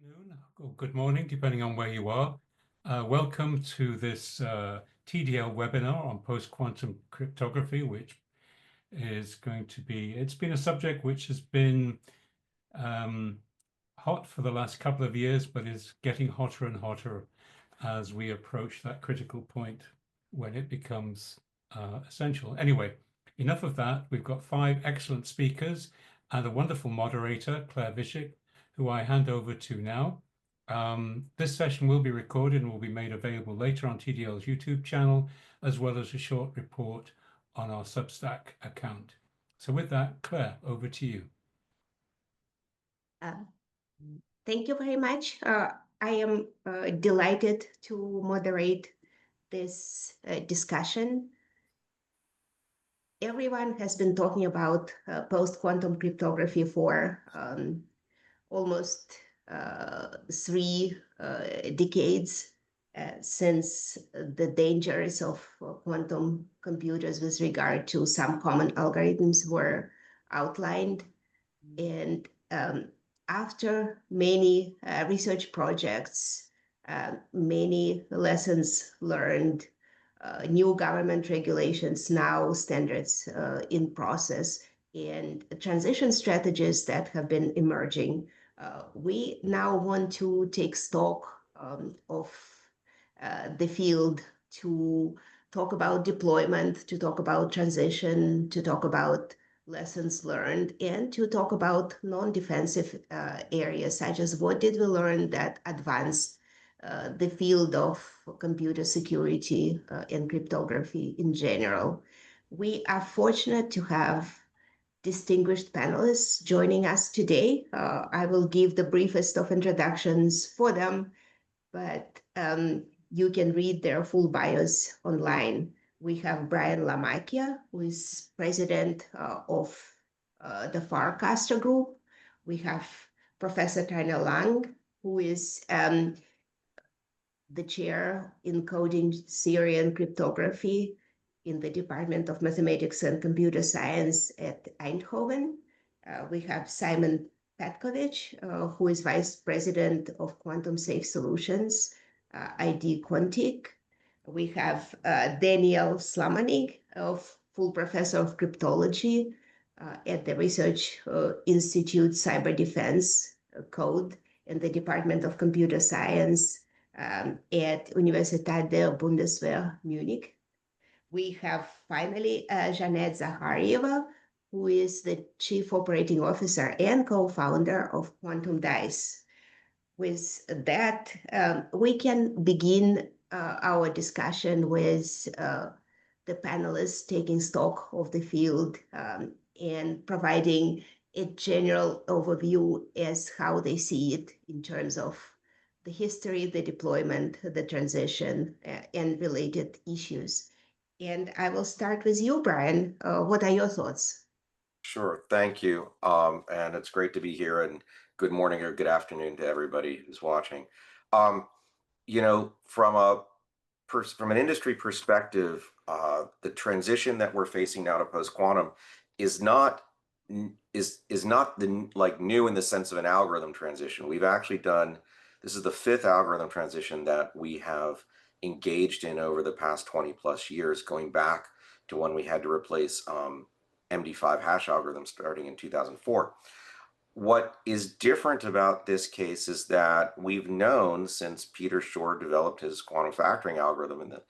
Afternoon or good morning, depending on where you are. Welcome to this TDL webinar on post-quantum cryptography, which is going to be, it's been a subject which has been hot for the last couple of years, but is getting hotter and hotter as we approach that critical point when it becomes essential. Anyway, enough of that. We've got 5 excellent speakers and a wonderful moderator, Claire Vishik, who I hand over to now. This session will be recorded and will be made available later on TDL's YouTube channel, as well as a short report on our Substack account. So with that, Claire, over to you. Thank you very much. I am delighted to moderate this discussion. Everyone has been talking about post-quantum cryptography for almost 3 decades since the dangers of quantum computers with regard to some common algorithms were outlined. And after many research projects, many lessons learned, new government regulations, now standards in process, and transition strategies that have been emerging, we now want to take stock of the field to talk about deployment, to talk about transition, to talk about lessons learned, and to talk about non-defensive areas, such as what did we learn that advanced the field of computer security and cryptography in general. We are fortunate to have distinguished panelists joining us today. I will give the briefest of introductions for them, but you can read their full bios online. We have Brian LaMacchia, who is president of the FARCASTER group. We have Professor Tanja Lange, who is the chair in coding theory and cryptography in the Department of Mathematics and Computer Science at Eindhoven. We have Simon Petkovich, who is vice president of Quantum Safe Solutions, ID Quantic. We have Daniel Slamanik, full professor of cryptology at the Research Institute Cyber Defense Code in the Department of Computer Science at Universiteit der Bundeswehr, Munich. We have finally Jeanette Zakharieva, who is the Chief Operating Officer and co-founder of Quantum Dice. With that, we can begin our discussion with the panelists taking stock of the field and providing a general overview as how they see it in terms of the history, the deployment, the transition, and related issues. And I will start with you, Brian. What are your thoughts? Sure, thank you. And it's great to be here, and good morning or good afternoon to everybody who's watching. You know, from an industry perspective, the transition that we're facing now to post-quantum is not like new in the sense of an algorithm transition. We've actually done, this is the 5th algorithm transition that we have engaged in over the past 20 plus years, going back to when we had to replace MD5 hash algorithms starting in 2004. What is different about this case is that we've known since Peter Shor developed his quantum factoring algorithm in the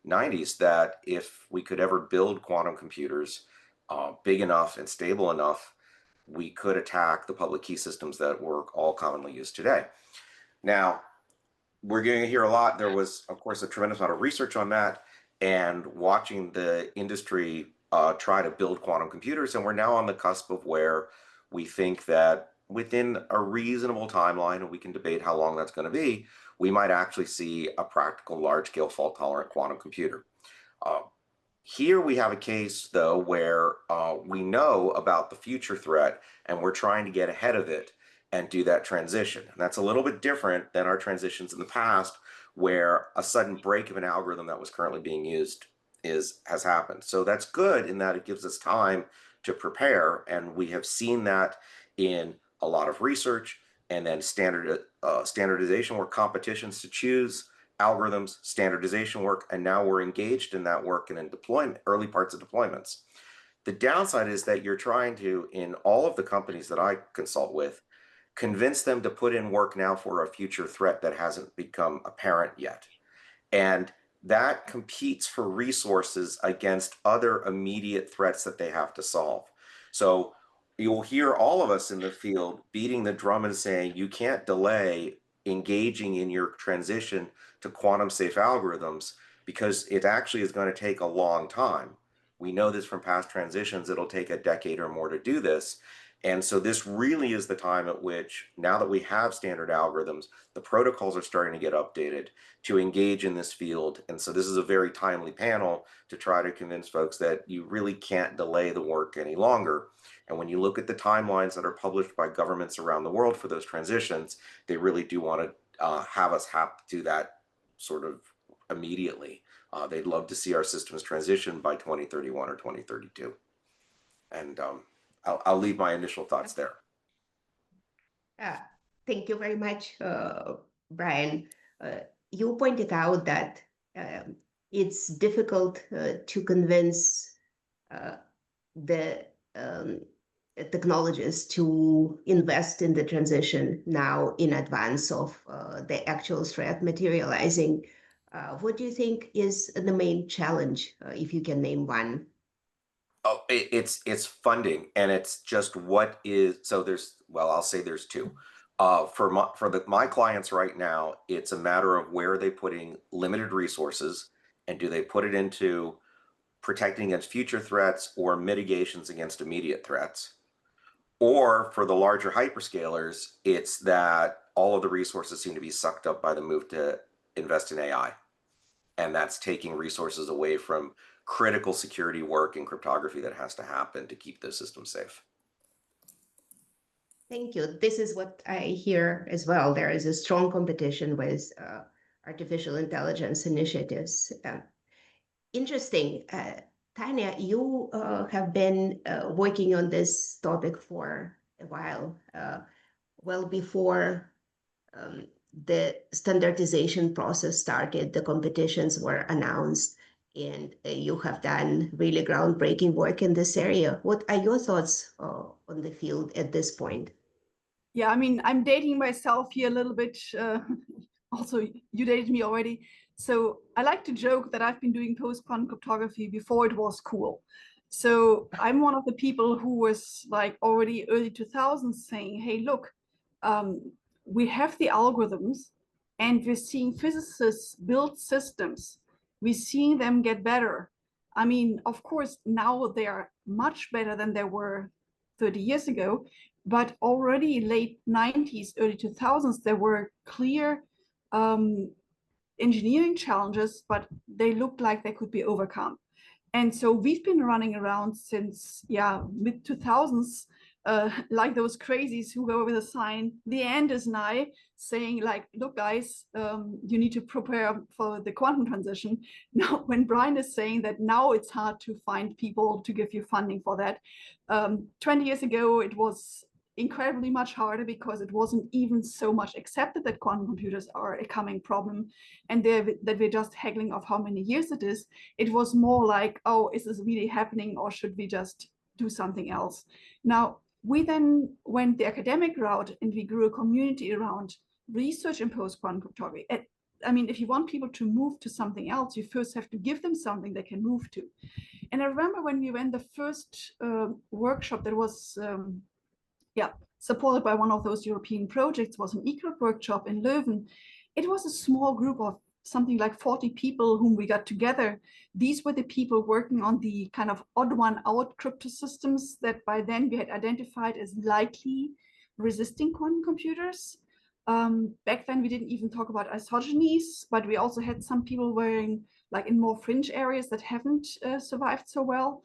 90s that if we could ever build quantum computers big enough and stable enough, we could attack the public key systems that were all commonly used today. Now, we're going to hear a lot. There was, of course, a tremendous amount of research on that and watching the industry try to build quantum computers. And we're now on the cusp of where we think that within a reasonable timeline, and we can debate how long that's going to be, we might actually see a practical large-scale fault-tolerant quantum computer. Here we have a case, though, where we know about the future threat, and we're trying to get ahead of it and do that transition. And that's a little bit different than our transitions in the past, where a sudden break of an algorithm that was currently being used has happened. So that's good in that it gives us time to prepare, and we have seen that in a lot of research and then standardization work, competitions to choose algorithms, standardization work, and now we're engaged in that work and in deployment, early parts of deployments. The downside is that you're trying to, in all of the companies that I consult with, convince them to put in work now for a future threat that hasn't become apparent yet. And that competes for resources against other immediate threats that they have to solve. So you'll hear all of us in the field beating the drum and saying, you can't delay engaging in your transition to quantum safe algorithms because it actually is going to take a long time. We know this from past transitions, it'll take a decade or more to do this. And so this really is the time at which, now that we have standard algorithms, the protocols are starting to get updated to engage in this field. And so this is a very timely panel to try to convince folks that you really can't delay the work any longer. And when you look at the timelines that are published by governments around the world for those transitions, they really do want to have us have to do that sort of immediately. They'd love to see our systems transition by 2031 or 2032. And I'll leave my initial thoughts there. Thank you very much, Brian. You pointed out that it's difficult to convince the technologists to invest in the transition now in advance of the actual threat materializing. What do you think is the main challenge, if you can name one? Oh, it's funding, and it's just what is, so there's, well, I'll say there's two. For my clients right now, it's a matter of where are they putting limited resources, and do they put it into protecting against future threats or mitigations against immediate threats? Or for the larger hyperscalers, it's that all of the resources seem to be sucked up by the move to invest in AI. And that's taking resources away from critical security work and cryptography that has to happen to keep those systems safe. Thank you. This is what I hear as well. There is a strong competition with artificial intelligence initiatives. Interesting. Tanja, you have been working on this topic for a while, well before the standardization process started, the competitions were announced, and you have done really groundbreaking work in this area. What are your thoughts on the field at this point? Yeah, I mean, I'm dating myself here a little bit. Also, you dated me already. So I like to joke that I've been doing post-quantum cryptography before it was cool. So I'm one of the people who was like already early 2000s saying, hey, look, we have the algorithms and we're seeing physicists build systems. We're seeing them get better. I mean, of course, now they are much better than they were 30 years ago, but already late 90s, early 2000s, there were clear engineering challenges, but they looked like they could be overcome. And so we've been running around since, mid 2000s, like those crazies who go with a sign, the end is nigh, saying like, look, guys, you need to prepare for the quantum transition. Now, when Brian is saying that now it's hard to find people to give you funding for that, 20 years ago, it was incredibly much harder because it wasn't even so much accepted that quantum computers are a coming problem and that we're just haggling of how many years it is. It was more like, oh, is this really happening or should we just do something else? Now, we then went the academic route and we grew a community around research in post-quantum cryptography. I mean, if you want people to move to something else, you first have to give them something they can move to. And I remember when we went the first workshop that was supported by one of those European projects, was an eCrypt workshop in Leuven. It was a small group of something like 40 people whom we got together. These were the people working on the kind of odd one out crypto systems that by then we had identified as likely resisting quantum computers. Back then we didn't even talk about isogenies, but we also had some people wearing like in more fringe areas that haven't survived so well.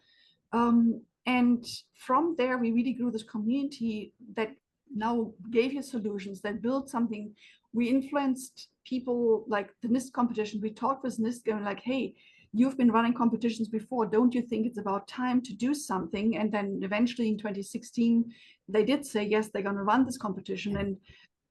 And from there, we really grew this community that now gave you solutions, that built something. We influenced people like the NIST competition. We talked with NIST going like, hey, you've been running competitions before. Don't you think it's about time to do something? And then eventually in 2016, they did say, yes, they're going to run this competition. And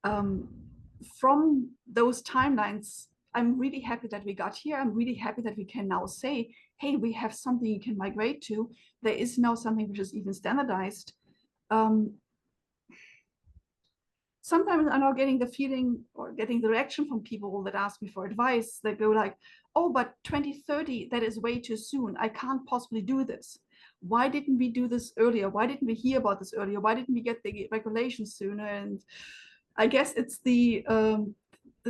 from those timelines, I'm really happy that we got here. I'm really happy that we can now say, hey, we have something you can migrate to. There is now something which is even standardized. Sometimes I'm now getting the feeling or getting the reaction from people that ask me for advice. They go like, oh, but 2030, that is way too soon. I can't possibly do this. Why didn't we do this earlier? Why didn't we hear about this earlier? Why didn't we get the regulations sooner? And I guess it's the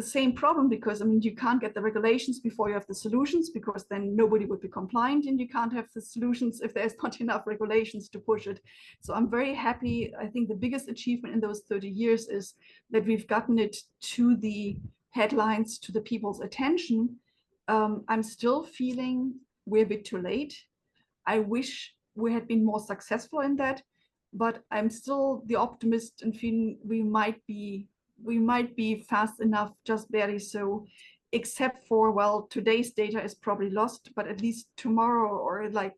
same problem, because I mean, you can't get the regulations before you have the solutions, because then nobody would be compliant, and you can't have the solutions if there's not enough regulations to push it. So I'm very happy. I think the biggest achievement in those 30 years is that we've gotten it to the headlines, to the people's attention. I'm still feeling we're a bit too late. I wish we had been more successful in that, but I'm still the optimist and feeling we might be fast enough, just barely so, except for, well, today's data is probably lost, but at least tomorrow or like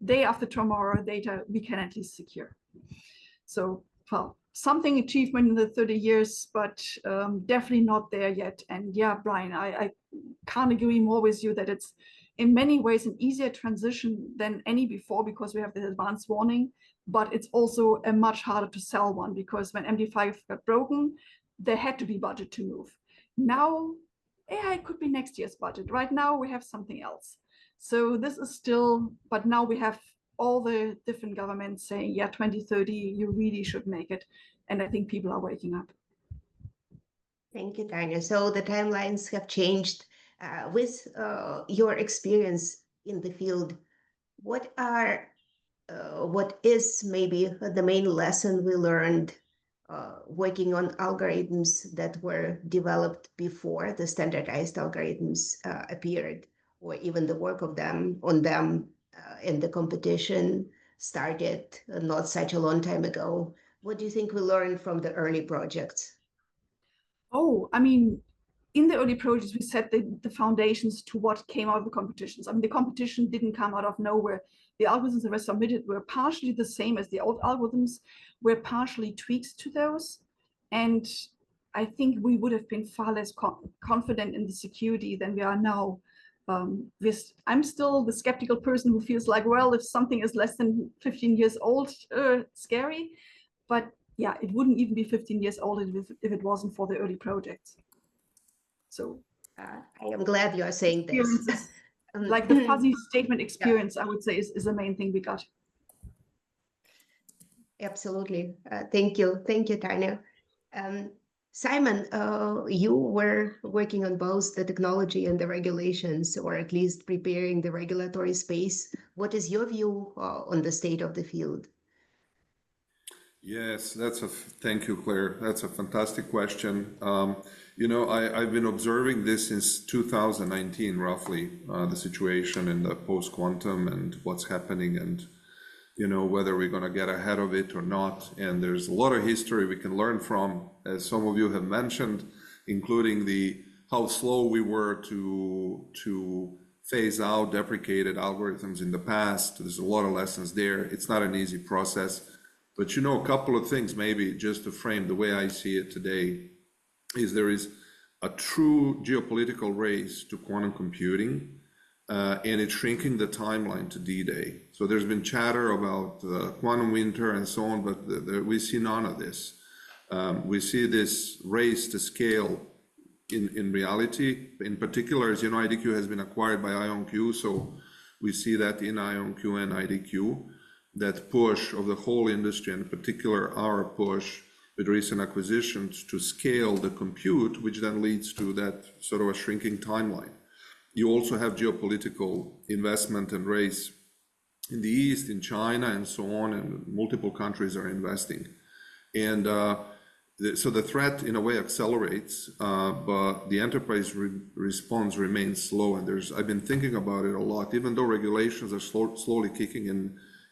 day after tomorrow data we can at least secure. So, well, something achievement in the 30 years, but definitely not there yet. And yeah, Brian, I can't agree more with you that it's in many ways an easier transition than any before, because we have the advanced warning, but it's also a much harder to sell one, because when MD5 got broken, there had to be budget to move. Now, yeah, it could be next year's budget. Right now we have something else. So this is still, but now we have all the different governments saying, yeah, 2030, you really should make it. And I think people are waking up. Thank you, Tanja. So the timelines have changed. With your experience in the field, what is maybe the main lesson we learned working on algorithms that were developed before the standardized algorithms appeared, or even the work of them and the competition started not such a long time ago? What do you think we learned from the early projects? Oh, I mean, in the early projects, we set the foundations to what came out of the competitions. I mean, the competition didn't come out of nowhere. The algorithms that were submitted were partially the same as the old algorithms, were partially tweaks to those. And I think we would have been far less confident in the security than we are now. I'm still the skeptical person who feels like, well, if something is less than 15 years old, scary. But yeah, it wouldn't even be 15 years old if it wasn't for the early projects. So I am glad you are saying this. Like the fuzzy statement experience, yeah. I would say is the main thing we got. Absolutely. Thank you, Tanja. Simon, you were working on both the technology and the regulations, or at least preparing the regulatory space. What is your view on the state of the field? Yes, thank you, Claire. That's a fantastic question. I've been observing this since 2019, roughly, the situation in the post-quantum and what's happening, and whether we're going to get ahead of it or not. And there's a lot of history we can learn from, as some of you have mentioned, including how slow we were to phase out deprecated algorithms in the past. There's a lot of lessons there. It's not an easy process. But a couple of things, maybe just to frame the way I see it today, is there is a true geopolitical race to quantum computing, and it's shrinking the timeline to D-Day. So there's been chatter about quantum winter and so on, but we see none of this. We see this race to scale in reality. In particular, as you know, IDQ has been acquired by IonQ, so we see that in IonQ and IDQ. That push of the whole industry, and in particular our push with recent acquisitions to scale the compute, which then leads to that sort of a shrinking timeline. You also have geopolitical investment and race in the East, in China and so on, and multiple countries are investing. And so the threat in a way accelerates, but the enterprise response remains slow. And I've been thinking about it a lot, even though regulations are slowly kicking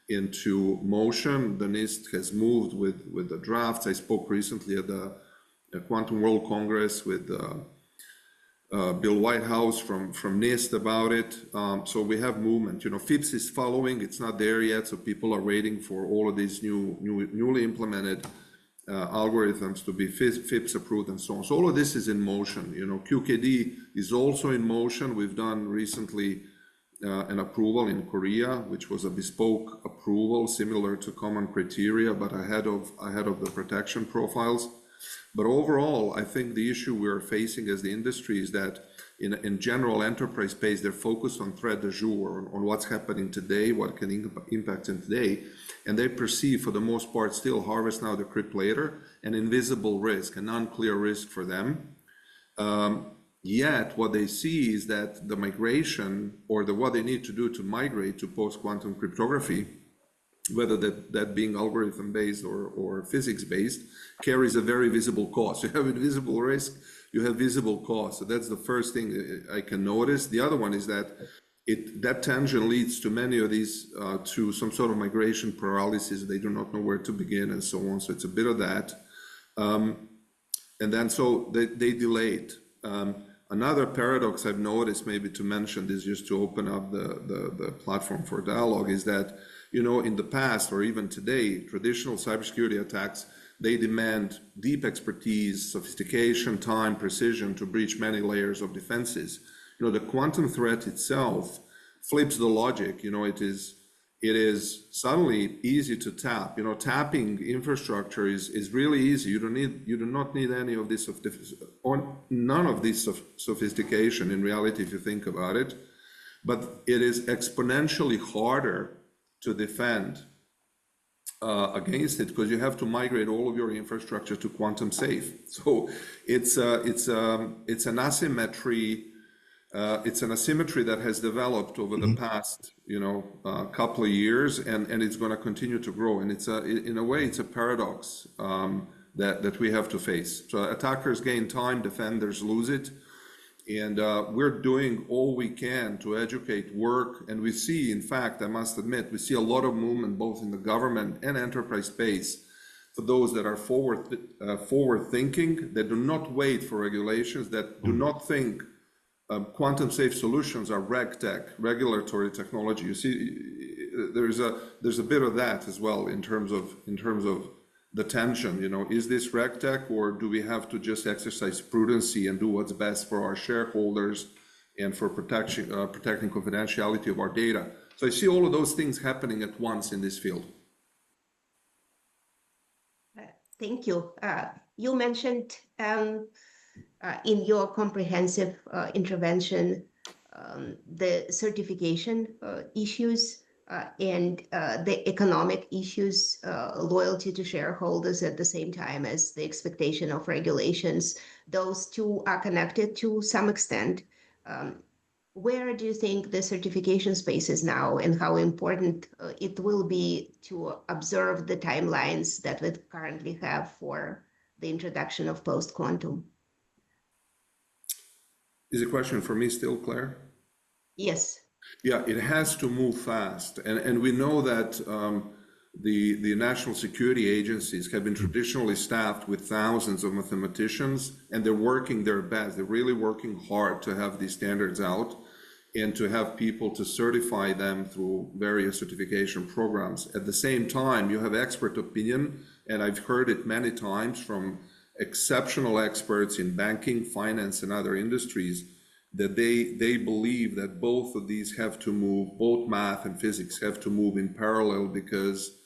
into motion. The NIST has moved with the drafts. I spoke recently at the Quantum World Congress with Bill Whitehouse from NIST about it. So we have movement. FIPS is following. It's not there yet, so people are waiting for all of these newly implemented algorithms to be FIPS approved and so on. So all of this is in motion. You know, QKD is also in motion. We've done recently an approval in Korea, which was a bespoke approval similar to common criteria, but ahead of the protection profiles. But overall, I think the issue we're facing as the industry is that in general enterprise space, they're focused on threat du jour, on what's happening today, what can impact them today. And they perceive, for the most part, still harvest now, decrypt later, an invisible risk, an unclear risk for them. Yet what they see is that the migration or what they need to do to migrate to post-quantum cryptography, whether that being algorithm-based or physics-based, carries a very visible cost. You have invisible risk, you have visible cost. So that's the first thing I can notice. The other one is that that tangent leads to many of these to some sort of migration paralysis. They do not know where to begin and so on. So it's a bit of that. And then so they delayed. Another paradox I've noticed, maybe to mention this just to open up the platform for dialogue, is that, you know, in the past or even today, traditional cybersecurity attacks, they demand deep expertise, sophistication, time, precision to breach many layers of defenses. You know, the quantum threat itself flips the logic. You know, it is suddenly easy to tap. You know, tapping infrastructure is really easy. You do not need any of this or none of this sophistication in reality, if you think about it. But it is exponentially harder to defend against it, because you have to migrate all of your infrastructure to quantum safe. So it's an asymmetry. It's an asymmetry that has developed over the past, you know, couple of years, and it's going to continue to grow. And in a way, it's a paradox that we have to face. So attackers gain time, defenders lose it. And we're doing all we can to educate, work, and we see, in fact, I must admit, we see a lot of movement both in the government and enterprise space for those that are forward thinking, that do not wait for regulations, that do not think quantum safe solutions are RegTech, regulatory technology. You see, there's a bit of that as well in terms of the tension. You know, is this RegTech, or do we have to just exercise prudency and do what's best for our shareholders and for protecting confidentiality of our data? So I see all of those things happening at once in this field. Thank you. You mentioned in your comprehensive intervention the certification issues and the economic issues, loyalty to shareholders at the same time as the expectation of regulations. Those two are connected to some extent. Where do you think the certification space is now, and how important it will be to observe the timelines that we currently have for the introduction of post-quantum? Is a question for me still, Claire? Yes. Yeah, it has to move fast. And we know that the national security agencies have been traditionally staffed with thousands of mathematicians, and they're working their best. They're really working hard to have these standards out and to have people to certify them through various certification programs. At the same time, you have expert opinion, and I've heard it many times from exceptional experts in banking, finance, and other industries, that they believe that both of these have to move, both math and physics have to move in parallel, because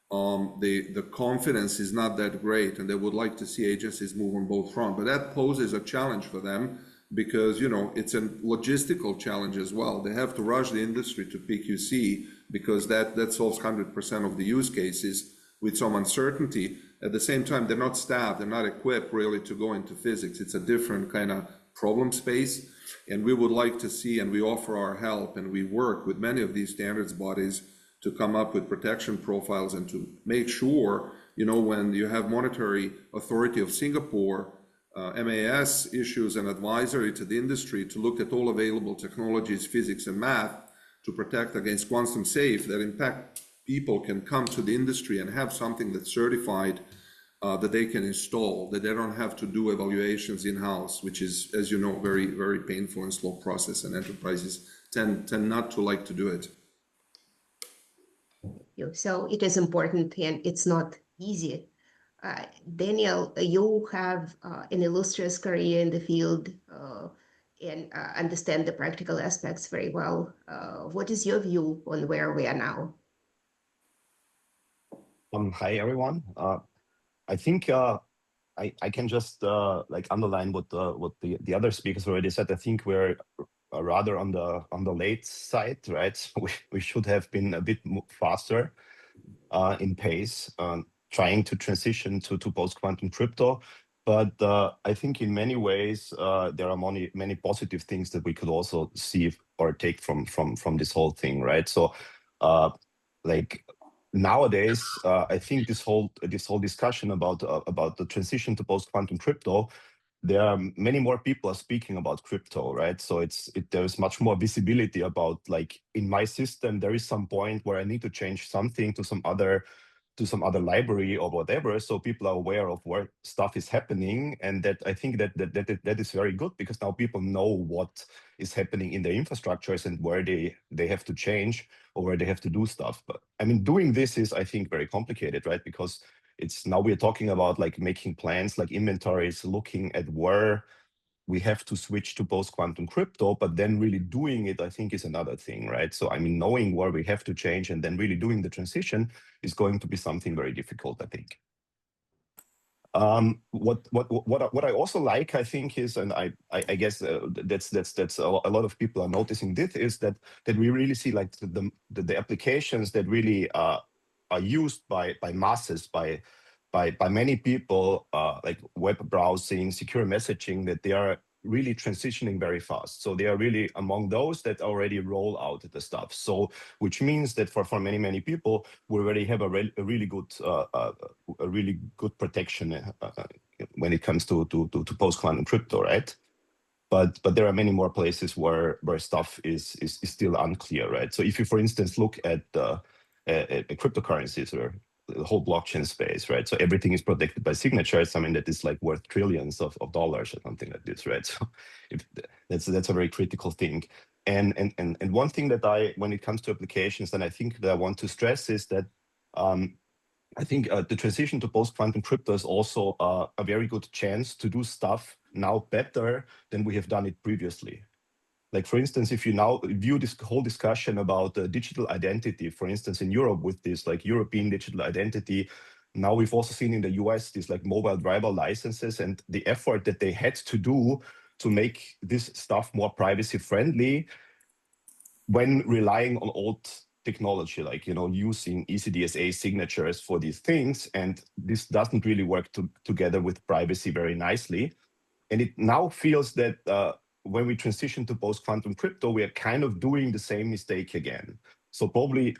the confidence is not that great, and they would like to see agencies move on both fronts. But that poses a challenge for them, because, you know, it's a logistical challenge as well. They have to rush the industry to PQC, because that solves 100% of the use cases with some uncertainty. At the same time, they're not staffed, they're not equipped really to go into physics. It's a different kind of problem space. And we would like to see, and we offer our help, and we work with many of these standards bodies to come up with protection profiles and to make sure, you know, when you have Monetary Authority of Singapore, MAS issues an advisory to the industry to look at all available technologies, physics and math, to protect against quantum safe, that in fact people can come to the industry and have something that's certified, that they can install, that they don't have to do evaluations in-house, which is, as you know, very, very painful and slow process, and enterprises tend not to like to do it. So it is important, and it's not easy. Daniel, you have an illustrious career in the field and understand the practical aspects very well. What is your view on where we are now? Hi everyone. I think I can just like underline what the other speakers already said. I think we're rather on the late side, right? We should have been a bit faster in pace, trying to transition to post-quantum crypto. But I think in many ways there are many positive things that we could also see or take from this whole thing, right? So like nowadays, I think this whole discussion about the transition to post-quantum crypto, there are many more people are speaking about crypto, right? So there's much more visibility about, like, in my system there is some point where I need to change something to some other library or whatever, so people are aware of where stuff is happening, and that I think that is very good, because now people know what is happening in their infrastructures and where they have to change or where they have to do stuff. But I mean, doing this is, I think, very complicated, right? Because it's now we're talking about like making plans, like inventories, looking at where we have to switch to post-quantum crypto, but then really doing it, I think, is another thing, right? So I mean, knowing where we have to change and then really doing the transition is going to be something very difficult, I think. What I also like, I think, is, and I guess that's a lot of people are noticing this, is that we really see like the applications that really are used by masses, by many people, like web browsing, secure messaging, that they are really transitioning very fast. So they are really among those that already roll out the stuff. So which means that for many people, we already have a really good protection when it comes to post-quantum crypto, right? But there are many more places where stuff is still unclear, right? So if you, for instance, look at cryptocurrencies or the whole blockchain space, right? So everything is protected by signatures. I mean, that is like worth trillions of dollars or something like this, right? So that's a very critical thing. And one thing that when it comes to applications, then I think that I want to stress is that I think the transition to post-quantum crypto is also a very good chance to do stuff now better than we have done it previously. Like, for instance, if you now view this whole discussion about digital identity, for instance, in Europe with this like European digital identity, now we've also seen in the US these like mobile driver licenses, and the effort that they had to do to make this stuff more privacy friendly when relying on old technology, like, you know, using ECDSA signatures for these things. And this doesn't really work together with privacy very nicely. And it now feels that when we transition to post-quantum crypto, we are kind of doing the same mistake again. So probably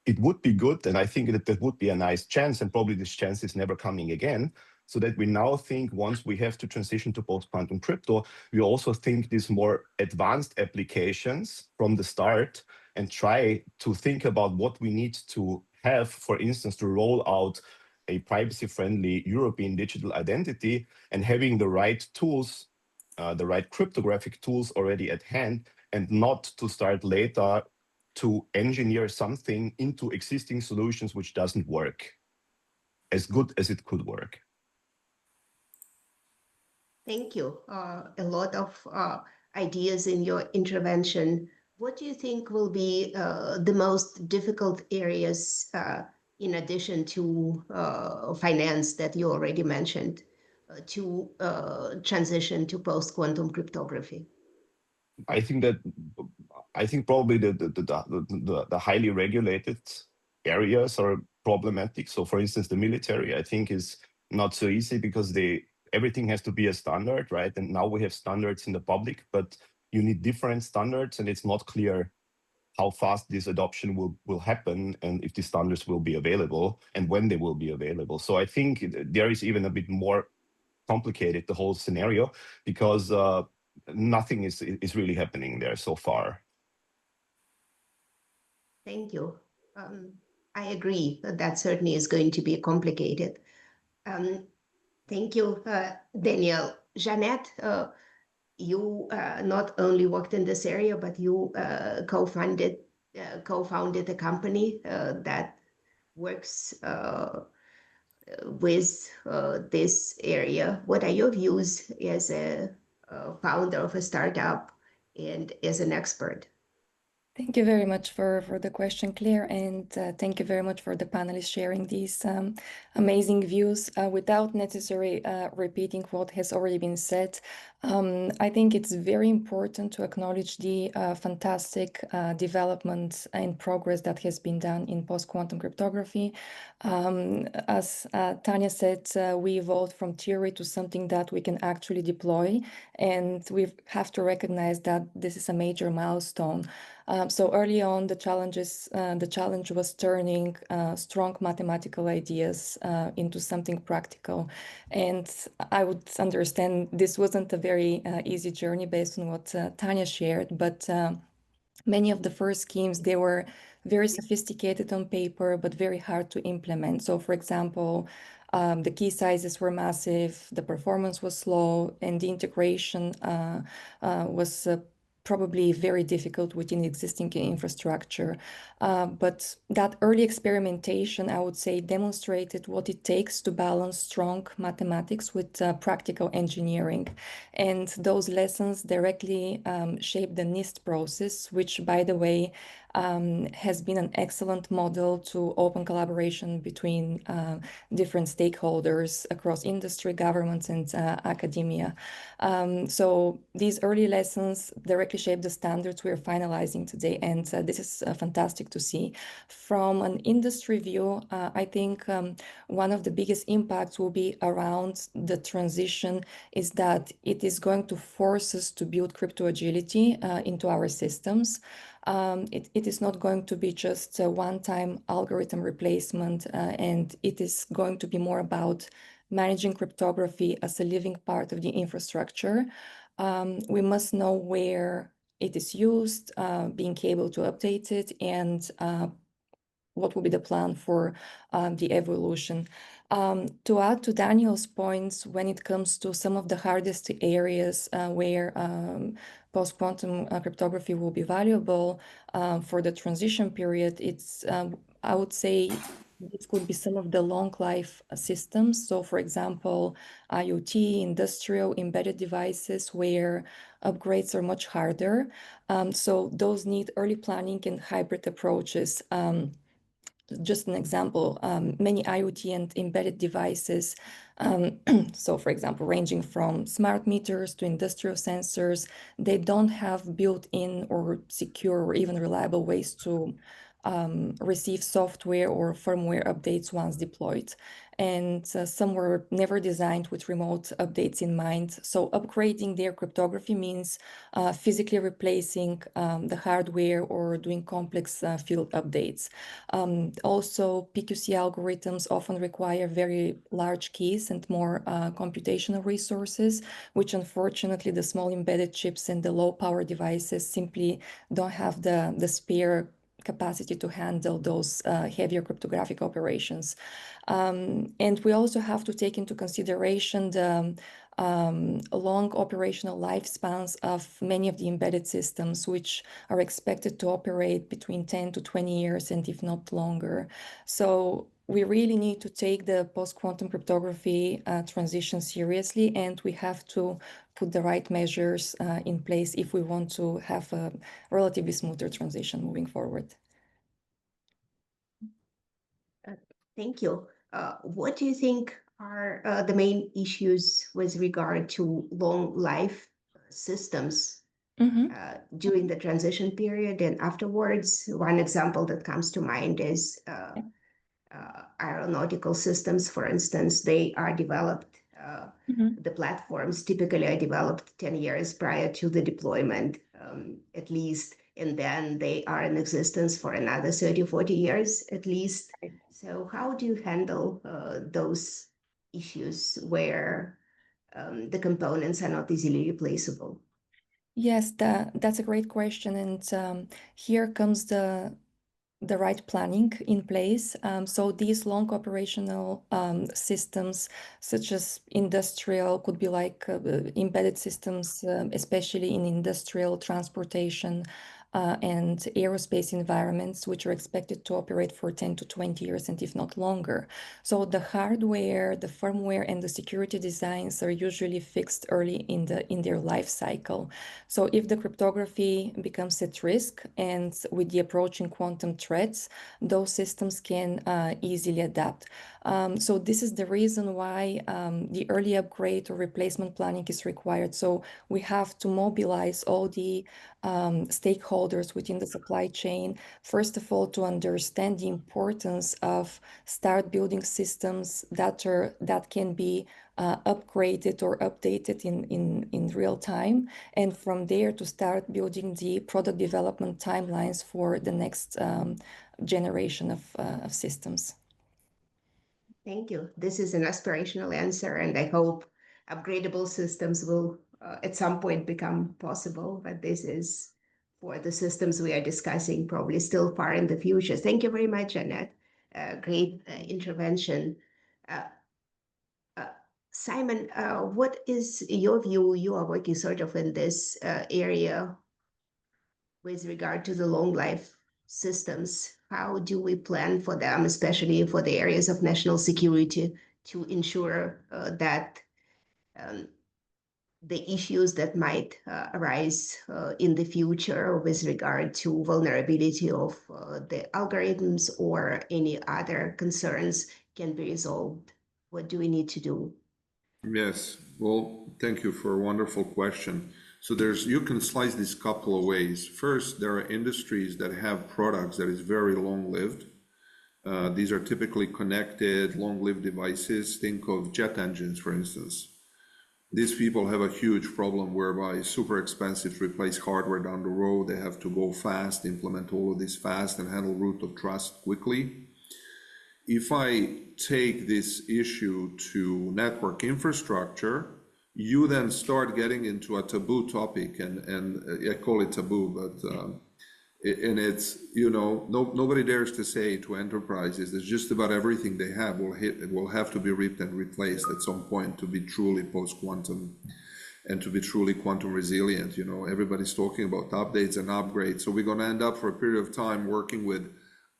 it would be good, and I think that would be a nice chance, and probably this chance is never coming again, so that we now think once we have to transition to post-quantum crypto, we also think these more advanced applications from the start and try to think about what we need to have, for instance, to roll out a privacy-friendly European digital identity, and having the right tools, the right cryptographic tools already at hand, and not to start later to engineer something into existing solutions which doesn't work as good as it could work. Thank you. A lot of ideas in your intervention. What do you think will be the most difficult areas in addition to finance that you already mentioned to transition to post-quantum cryptography? I think probably the highly regulated areas are problematic. So for instance, the military, I think, is not so easy because everything has to be a standard, right? And now we have standards in the public, but you need different standards, and it's not clear how fast this adoption will happen, and if the standards will be available and when they will be available. So I think there is even a bit more complicated, the whole scenario, because nothing is really happening there so far. Thank you. I agree that certainly is going to be complicated. Thank you, Daniel. Jeanette, you not only worked in this area, but you co-founded a company that works with this area. What are your views as a founder of a startup and as an expert? Thank you very much for the question, Claire, and thank you very much for the panelists sharing these amazing views. Without necessarily repeating what has already been said, I think it's very important to acknowledge the fantastic development and progress that has been done in post-quantum cryptography. As Tanja said, we evolved from theory to something that we can actually deploy, and we have to recognize that this is a major milestone. So early on, the challenge was turning strong mathematical ideas into something practical. And I would understand this wasn't a very easy journey based on what Tanja shared, but many of the first schemes, they were very sophisticated on paper, but very hard to implement. So for example, the key sizes were massive, the performance was slow, and the integration was probably very difficult within existing infrastructure. But that early experimentation, I would say, demonstrated what it takes to balance strong mathematics with practical engineering. And those lessons directly shaped the NIST process, which, by the way, has been an excellent model to open collaboration between different stakeholders across industry, governments, and academia. So these early lessons directly shape the standards we are finalizing today, and this is fantastic to see. From an industry view, I think one of the biggest impacts will be around the transition is that it is going to force us to build crypto agility into our systems. It is not going to be just a one-time algorithm replacement, and it is going to be more about managing cryptography as a living part of the infrastructure. We must know where it is used, being able to update it, and what will be the plan for the evolution. To add to Daniel's points, when it comes to some of the hardest areas where post-quantum cryptography will be valuable for the transition period, it's, I would say, this could be some of the long life systems. So for example, IoT, industrial, embedded devices where upgrades are much harder. So those need early planning and hybrid approaches. Just an example, many IoT and embedded devices, so for example, ranging from smart meters to industrial sensors, they don't have built-in or secure or even reliable ways to receive software or firmware updates once deployed. And some were never designed with remote updates in mind. So upgrading their cryptography means physically replacing the hardware or doing complex field updates. Also, PQC algorithms often require very large keys and more computational resources, which unfortunately the small embedded chips and the low power devices simply don't have the spare capacity to handle those heavier cryptographic operations. And we also have to take into consideration the long operational lifespans of many of the embedded systems, which are expected to operate between 10 to 20 years and if not longer. So we really need to take the post-quantum cryptography transition seriously, and we have to put the right measures in place if we want to have a relatively smoother transition moving forward. Thank you. What do you think are the main issues with regard to long life systems during the transition period and afterwards? One example that comes to mind is aeronautical systems, for instance. They are developed, the platforms typically are developed 10 years prior to the deployment, at least, and then they are in existence for another 30, 40 years at least. So how do you handle those issues where the components are not easily replaceable? Yes, that's a great question. And here comes the right planning in place. So these long operational systems, such as industrial, could be like embedded systems, especially in industrial transportation, and aerospace environments, which are expected to operate for 10 to 20 years and if not longer. So the hardware, the firmware, and the security designs are usually fixed early in their life cycle. So if the cryptography becomes at risk, and with the approaching quantum threats, those systems can easily adapt. So this is the reason why the early upgrade or replacement planning is required. So we have to mobilize all the stakeholders within the supply chain, first of all, to understand the importance of start building systems that can be upgraded or updated in real time, and from there to start building the product development timelines for the next generation of systems. Thank you. This is an aspirational answer, and I hope upgradable systems will at some point become possible, but this is for the systems we are discussing probably still far in the future. Thank you very much, Annette. Great intervention. Simon, what is your view? You are working sort of in this area with regard to the long life systems. How do we plan for them, especially for the areas of national security, to ensure that the issues that might arise in the future with regard to vulnerability of the algorithms or any other concerns can be resolved? What do we need to do? Yes, well, thank you for a wonderful question. So you can slice this couple of ways. First, there are industries that have products that is very long-lived. These are typically connected, long-lived devices. Think of jet engines, for instance. These people have a huge problem whereby it's super expensive to replace hardware down the road. They have to go fast, implement all of this fast, and handle root of trust quickly. If I take this issue to network infrastructure, you then start getting into a taboo topic, and I call it taboo, but and it's, nobody dares to say to enterprises that just about everything they have will have to be ripped and replaced at some point to be truly post-quantum and to be truly quantum resilient. Everybody's talking about updates and upgrades, so we're going to end up for a period of time working with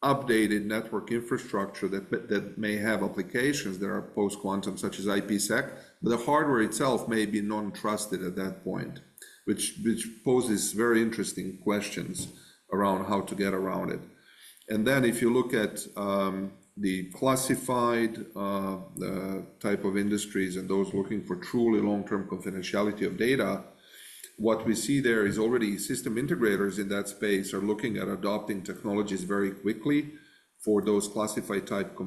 updated network infrastructure that may have applications that are post-quantum, such as IPsec, but the hardware itself may be non-trusted at that point, which poses very interesting questions around how to get around it. And then if you look at the classified type of industries and those looking for truly long-term confidentiality of data, what we see there is already system integrators in that space are looking at adopting technologies very quickly for those classified type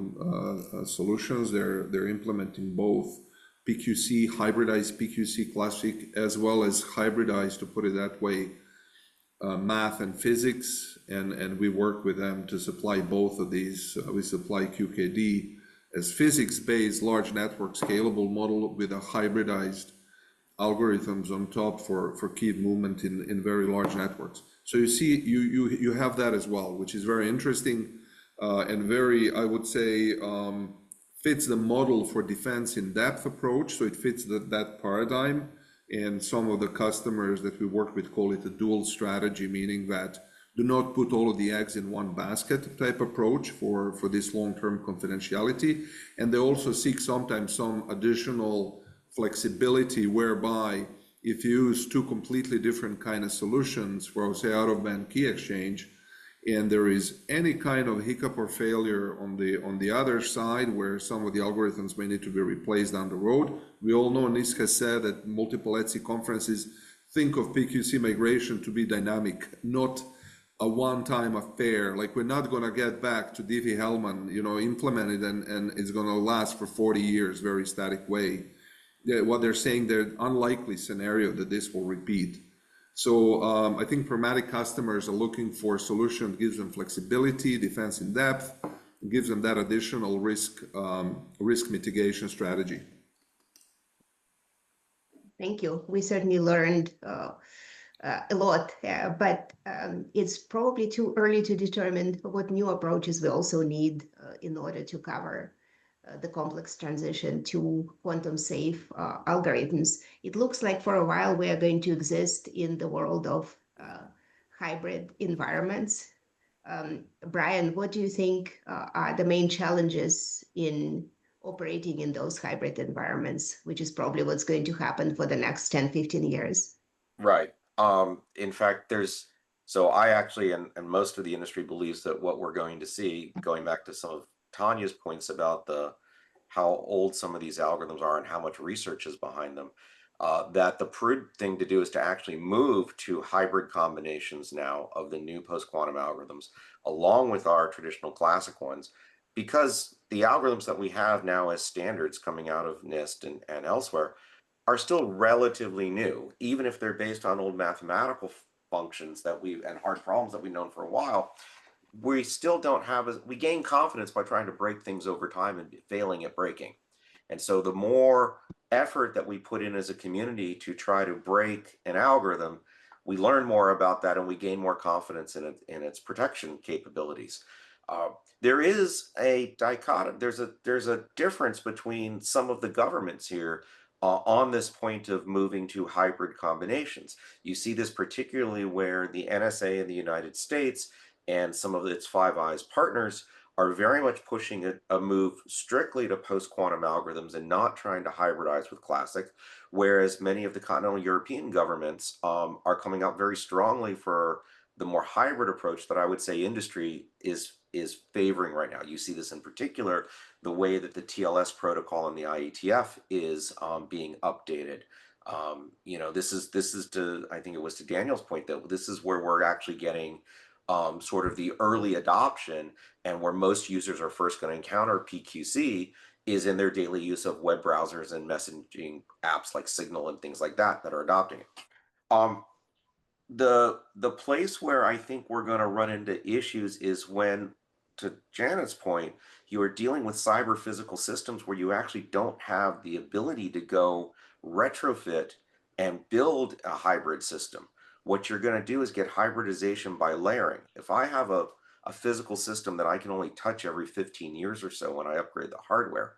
solutions. They're implementing both PQC, hybridized PQC classic, as well as hybridized, to put it that way, math and physics, and we work with them to supply both of these. We supply QKD as physics-based large network scalable model with a hybridized algorithms on top for key movement in very large networks. So you see, you have that as well, which is very interesting and very, I would say, fits the model for defense in depth approach. So it fits that paradigm. And some of the customers that we work with call it a dual strategy, meaning that do not put all of the eggs in one basket type approach for this long-term confidentiality. And they also seek sometimes some additional flexibility whereby if you use two completely different kind of solutions for, say, out-of-band key exchange, and there is any kind of hiccup or failure on the other side where some of the algorithms may need to be replaced down the road. We all know, Nis has said at multiple ETSI conferences, think of PQC migration to be dynamic, not a one-time affair. Like, we're not going to get back to Diffie-Hellman, implement it and it's going to last for 40 years, very static way. What they're saying, they're unlikely scenario that this will repeat. So I think pragmatic customers are looking for a solution that gives them flexibility, defense in depth, gives them that additional risk mitigation strategy. Thank you. We certainly learned a lot, but it's probably too early to determine what new approaches we also need in order to cover the complex transition to quantum safe algorithms. It looks like for a while we are going to exist in the world of hybrid environments. Brian, what do you think are the main challenges in operating in those hybrid environments, which is probably what's going to happen for the next 10, 15 years? Right. In fact, so I actually, and most of the industry believes that what we're going to see, going back to some of Tanya's points about how old some of these algorithms are and how much research is behind them, that the prudent thing to do is to actually move to hybrid combinations now of the new post-quantum algorithms, along with our traditional classic ones, because the algorithms that we have now as standards coming out of NIST and elsewhere are still relatively new, even if they're based on old mathematical functions and hard problems that we've known for a while. We still don't have we gain confidence by trying to break things over time and failing at breaking. And so the more effort that we put in as a community to try to break an algorithm, we learn more about that and we gain more confidence in its protection capabilities. There is a dichotomy. There's a difference between some of the governments here on this point of moving to hybrid combinations. You see this particularly where the NSA in the United States and some of its Five Eyes partners are very much pushing a move strictly to post-quantum algorithms and not trying to hybridize with classic, whereas many of the continental European governments are coming out very strongly for the more hybrid approach that I would say industry is favoring right now. You see this in particular, the way that the TLS protocol and the IETF is being updated. This is to, I think it was to Daniel's point, that this is where we're actually getting sort of the early adoption, and where most users are first going to encounter PQC is in their daily use of web browsers and messaging apps like Signal and things like that are adopting it. The place where I think we're going to run into issues is when, to Janet's point, you are dealing with cyber physical systems where you actually don't have the ability to go retrofit and build a hybrid system. What you're going to do is get hybridization by layering. If I have a physical system that I can only touch every 15 years or so when I upgrade the hardware,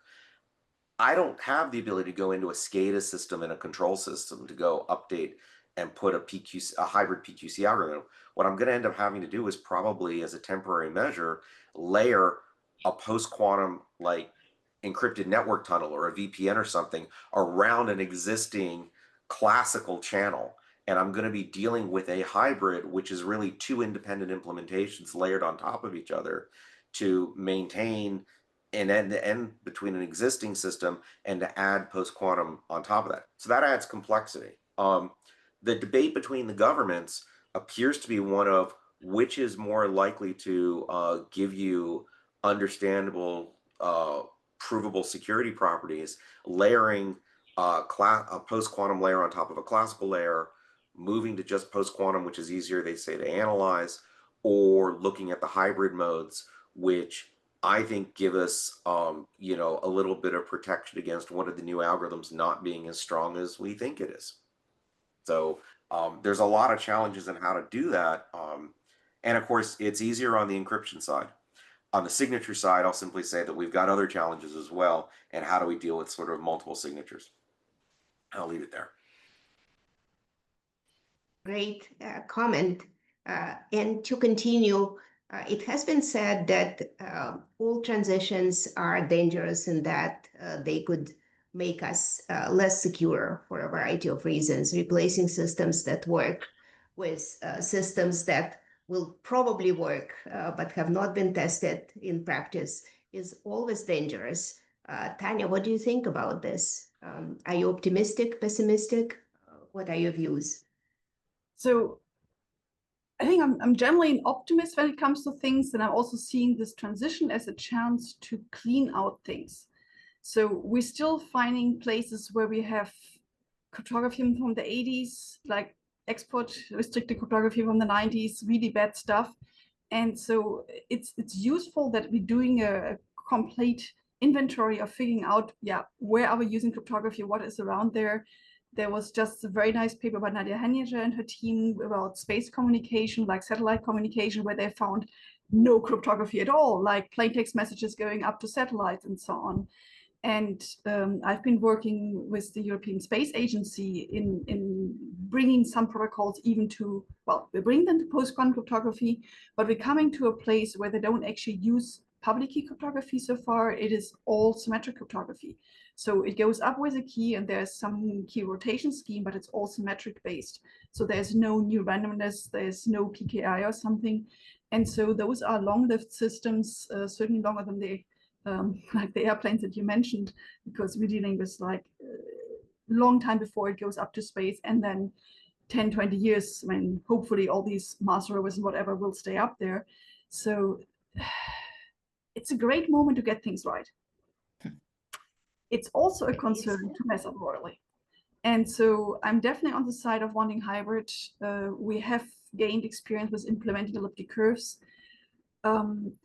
I don't have the ability to go into a SCADA system and a control system to go update and put a hybrid PQC algorithm. What I'm going to end up having to do is probably, as a temporary measure, layer a post-quantum like encrypted network tunnel or a VPN or something around an existing classical channel. And I'm going to be dealing with a hybrid, which is really two independent implementations layered on top of each other to maintain an end-to-end between an existing system and to add post-quantum on top of that. So that adds complexity. The debate between the governments appears to be one of which is more likely to give you understandable, provable security properties, layering a post-quantum layer on top of a classical layer, moving to just post-quantum, which is easier, they say, to analyze, or looking at the hybrid modes, which I think give us, a little bit of protection against one of the new algorithms not being as strong as we think it is. So there's a lot of challenges in how to do that. And of course, it's easier on the encryption side. On the signature side, I'll simply say that we've got other challenges as well. And how do we deal with sort of multiple signatures? I'll leave it there. Great comment. And to continue, it has been said that all transitions are dangerous in that they could make us less secure for a variety of reasons. Replacing systems that work with systems that will probably work but have not been tested in practice is always dangerous. Tanja, what do you think about this? Are you optimistic, pessimistic? What are your views? So I think I'm generally an optimist when it comes to things, and I'm also seeing this transition as a chance to clean out things. So we're still finding places where we have cryptography from the 80s, like export restricted cryptography from the 90s, really bad stuff. And so it's useful that we're doing a complete inventory of figuring out, where are we using cryptography, what is around there. There was just a very nice paper by Nadia Lange and her team about space communication, like satellite communication, where they found no cryptography at all, like plain text messages going up to satellites and so on. And I've been working with the European Space Agency in bringing some protocols even to, well, we're bringing them to post-quantum cryptography, but we're coming to a place where they don't actually use public key cryptography so far. It is all symmetric cryptography. So it goes up with a key and there's some key rotation scheme, but it's all symmetric based. So there's no new randomness, there's no PKI or something. And so those are long-lived systems, certainly longer than the like the airplanes that you mentioned, because we're dealing with like long time before it goes up to space, and then 10, 20 years when hopefully all these Mars rovers and whatever will stay up there. So it's a great moment to get things right. It's also a concern to mess up royally. And so I'm definitely on the side of wanting hybrid. We have gained experience with implementing elliptic curves.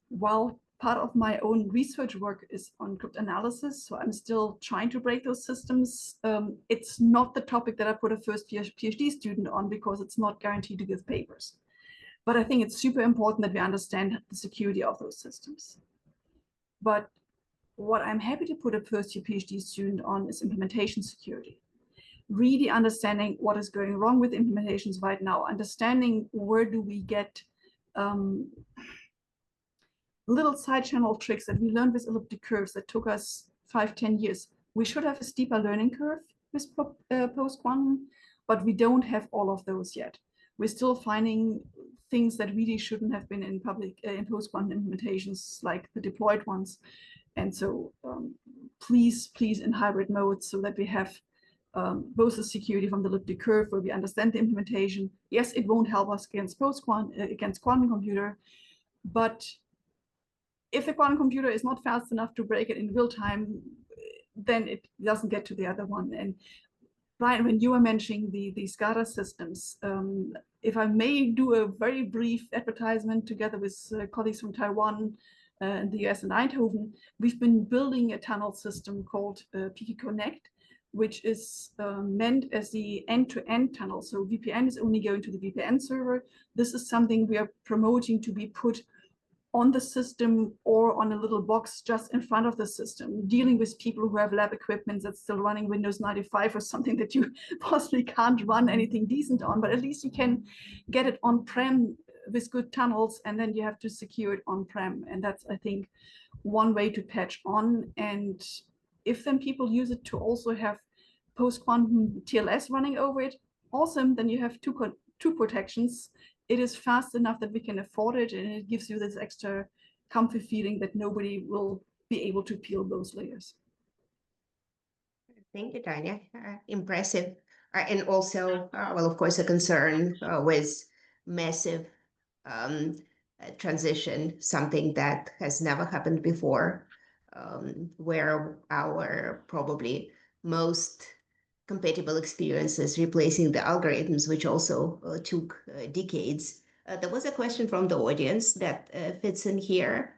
While part of my own research work is on cryptanalysis, so I'm still trying to break those systems. It's not the topic that I put a first year PhD student on because it's not guaranteed to give papers. But I think it's super important that we understand the security of those systems. But what I'm happy to put a first year PhD student on is implementation security. Really understanding what is going wrong with implementations right now, understanding where do we get little side channel tricks that we learned with elliptic curves that took us 5-10 years. We should have a steeper learning curve with post-quantum, but we don't have all of those yet. We're still finding things that really shouldn't have been in public in post-quantum implementations, like the deployed ones. And so please in hybrid mode, so that we have both the security from the elliptic curve where we understand the implementation. Yes, it won't help us against quantum computer, but if the quantum computer is not fast enough to break it in real time, then it doesn't get to the other one. And Brian, when you were mentioning the SCADA systems, if I may do a very brief advertisement together with colleagues from Taiwan and the US and Eindhoven, we've been building a tunnel system called PK Connect, which is meant as the end-to-end tunnel. So VPN is only going to the VPN server. This is something we are promoting to be put on the system or on a little box just in front of the system, dealing with people who have lab equipment that's still running Windows 95 or something that you possibly can't run anything decent on, but at least you can get it on-prem with good tunnels, and then you have to secure it on-prem. And that's, I think, one way to patch on. And if then people use it to also have post-quantum TLS running over it, awesome, then you have two protections. It is fast enough that we can afford it, and it gives you this extra comfy feeling that nobody will be able to peel those layers. Thank you, Tanja. Impressive. And also, well, of course, a concern with massive transition, something that has never happened before, where our probably most compatible experiences replacing the algorithms, which also took decades. There was a question from the audience that fits in here.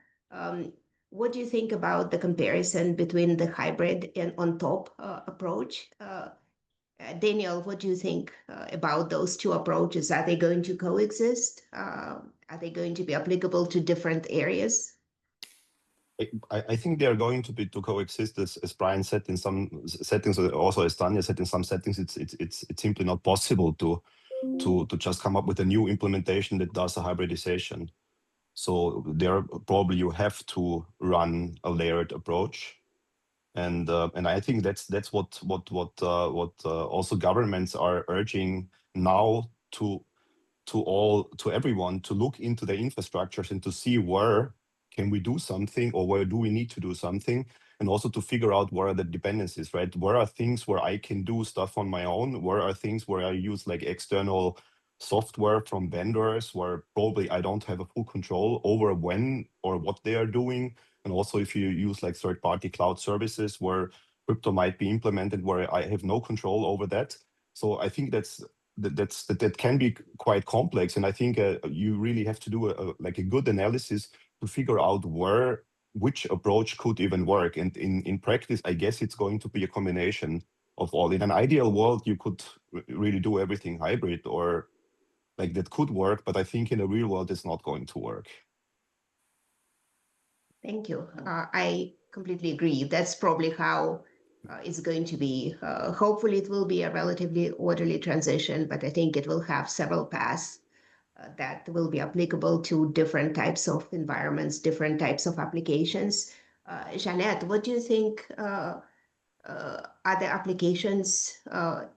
What do you think about the comparison between the hybrid and on-top approach? Daniel, what do you think about those two approaches? Are they going to coexist? Are they going to be applicable to different areas? I think they are going to coexist, as Brian said, in some settings, also as Tanja said, in some settings it's simply not possible to just come up with a new implementation that does a hybridization. So there probably you have to run a layered approach, and I think that's what also governments are urging now to everyone to look into the infrastructures and to see where can we do something or where do we need to do something, and also to figure out where are the dependencies, right? Where are things where I can do stuff on my own? Where are things where I use like external software from vendors where probably I don't have a full control over when or what they are doing? And also if you use like third-party cloud services where crypto might be implemented where I have no control over that. So I think that can be quite complex, and I think you really have to do a good analysis to figure out which approach could even work. And in practice, I guess it's going to be a combination of all. In an ideal world, you could really do everything hybrid, or like that could work, but I think in the real world, it's not going to work. Thank you. I completely agree. That's probably how it's going to be, hopefully it will be a relatively orderly transition, but I think it will have several paths that will be applicable to different types of environments, different types of applications. Jeanette, what do you think are the applications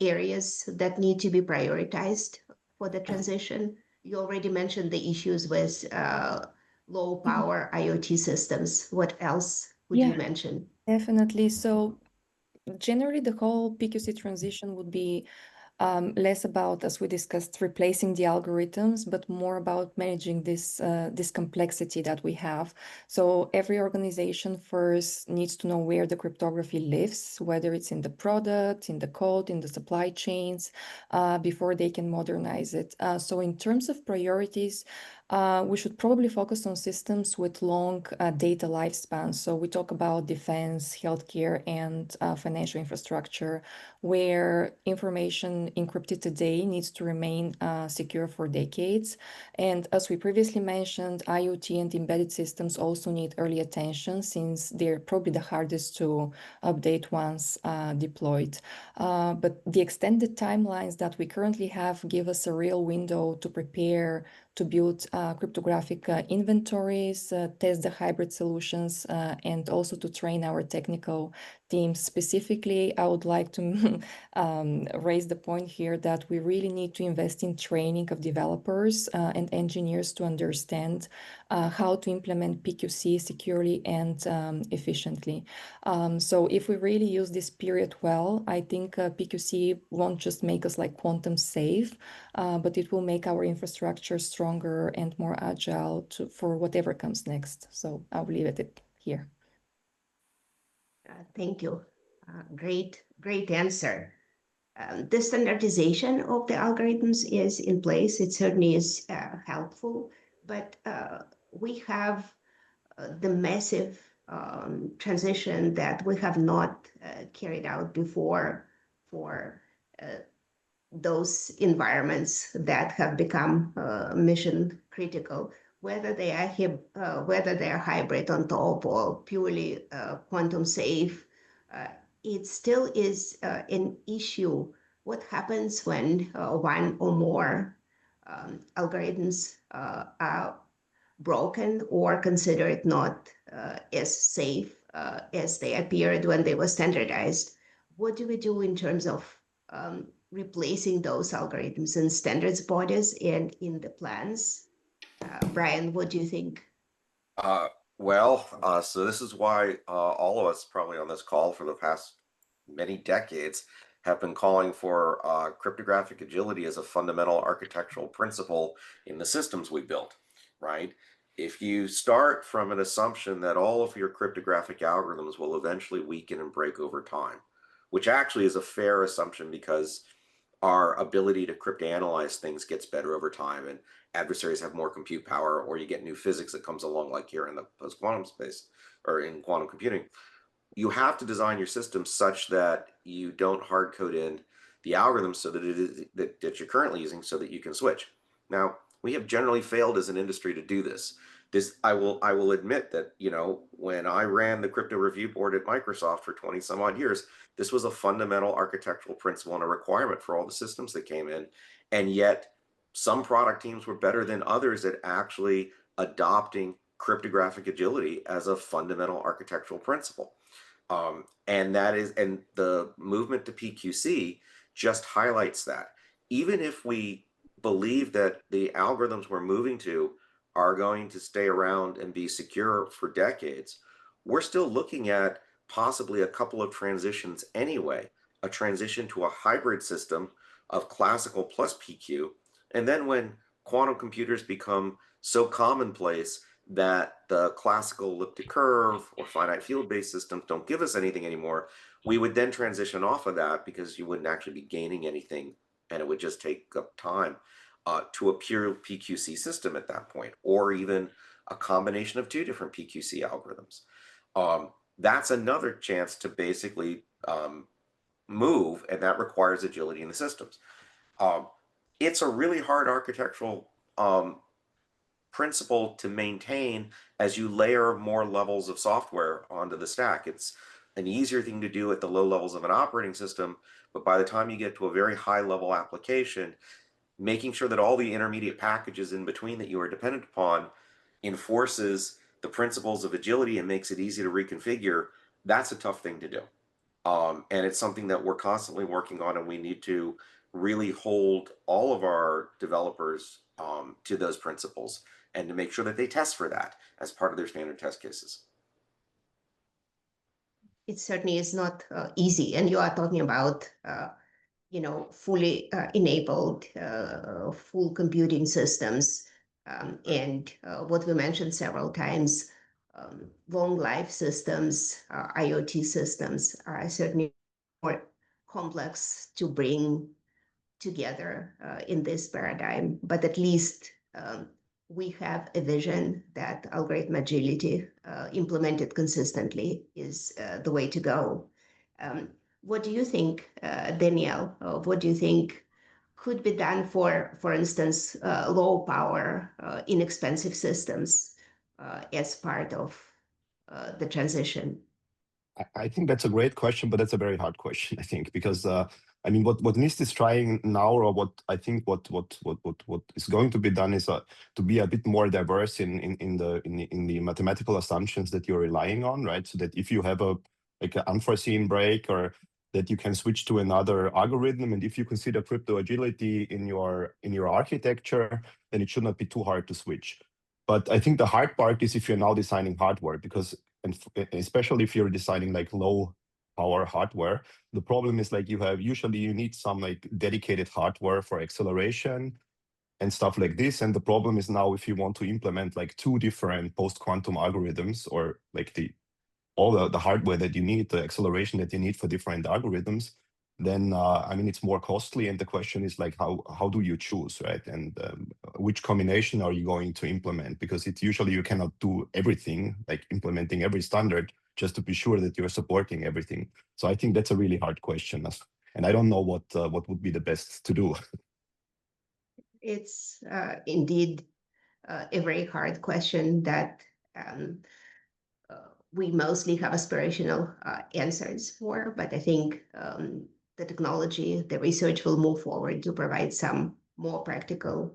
areas that need to be prioritized for the transition? You already mentioned the issues with low power IoT systems. What else would you Yeah, mention? definitely. So generally, the whole PQC transition would be less about, as we discussed, replacing the algorithms, but more about managing this complexity that we have. So every organization first needs to know where the cryptography lives, whether it's in the product, in the code, in the supply chains, before they can modernize it. So in terms of priorities, we should probably focus on systems with long data lifespans. So we talk about defense, healthcare, and financial infrastructure, where information encrypted today needs to remain secure for decades. And as we previously mentioned, IoT and embedded systems also need early attention, since they're probably the hardest to update once deployed. But the extended timelines that we currently have give us a real window to prepare, to build cryptographic inventories, test the hybrid solutions, and also to train our technical teams. Specifically, I would like to raise the point here that we really need to invest in training of developers and engineers to understand how to implement PQC securely and efficiently. So if we really use this period well, I think PQC won't just make us like quantum safe, but it will make our infrastructure stronger and more agile for whatever comes next. So I'll leave it here. Thank you. Great answer. The standardization of the algorithms is in place. It certainly is helpful, but we have the massive transition that we have not carried out before for those environments that have become mission critical, whether they are hybrid on top or purely quantum safe. It still is an issue. What happens when one or more algorithms are broken or considered not as safe as they appeared when they were standardized? What do we do in terms of replacing those algorithms in standards bodies and in the plans? Brian, what do you think? So this is why all of us probably on this call for the past many decades have been calling for cryptographic agility as a fundamental architectural principle in the systems we built, right? If you start from an assumption that all of your cryptographic algorithms will eventually weaken and break over time, which actually is a fair assumption because our ability to cryptanalyze things gets better over time and adversaries have more compute power, or you get new physics that comes along like here in the post-quantum space or in quantum computing. You have to design your system such that you don't hard code in the algorithms so that it is that you're currently using so that you can switch. Now, we have generally failed as an industry to do this. I will admit that, you know, when I ran the crypto review board at Microsoft for 20 some odd years, this was a fundamental architectural principle and a requirement for all the systems that came in. And yet some product teams were better than others at actually adopting cryptographic agility as a fundamental architectural principle. And the movement to PQC just highlights that. Even if we believe that the algorithms we're moving to are going to stay around and be secure for decades, we're still looking at possibly a couple of transitions anyway, a transition to a hybrid system of classical plus PQ. And then when quantum computers become so commonplace that the classical elliptic curve or finite field-based systems don't give us anything anymore, we would then transition off of that because you wouldn't actually be gaining anything and it would just take up time to a pure PQC system at that point, or even a combination of two different PQC algorithms. That's another chance to basically move, and that requires agility in the systems. It's a really hard architectural principle to maintain as you layer more levels of software onto the stack. It's an easier thing to do at the low levels of an operating system, but by the time you get to a very high level application, making sure that all the intermediate packages in between that you are dependent upon enforces the principles of agility and makes it easy to reconfigure, that's a tough thing to do. And it's something that we're constantly working on, and we need to really hold all of our developers to those principles and to make sure that they test for that as part of their standard test cases. It certainly is not easy, and you are talking about fully enabled full computing systems, and what we mentioned several times, long life systems, IoT systems are certainly more complex to bring together in this paradigm, but at least we have a vision that algorithm agility implemented consistently is the way to go. What do you think, Danielle? What do you think could be done for instance, low power, inexpensive systems as part of the transition? I think that's a great question, but that's a very hard question, I think, because I mean, what NIST is trying now, or what I think what is going to be done is to be a bit more diverse in the mathematical assumptions that you're relying on, right? So that if you have an unforeseen break, or that you can switch to another algorithm, and if you consider crypto agility in your architecture, then it should not be too hard to switch. But I think the hard part is if you're now designing hardware, because and especially if you're designing like low power hardware, the problem is like usually you need some like dedicated hardware for acceleration and stuff like this. And the problem is now if you want to implement like two different post-quantum algorithms, or like all the hardware that you need, the acceleration that you need for different algorithms, then I mean, it's more costly. And the question is like, how do you choose, right? And which combination are you going to implement? Because it's usually you cannot do everything, like implementing every standard, just to be sure that you're supporting everything. So I think that's a really hard question. And I don't know what would be the best to do. It's indeed a very hard question that we mostly have aspirational answers for, but I think the technology, the research will move forward to provide some more practical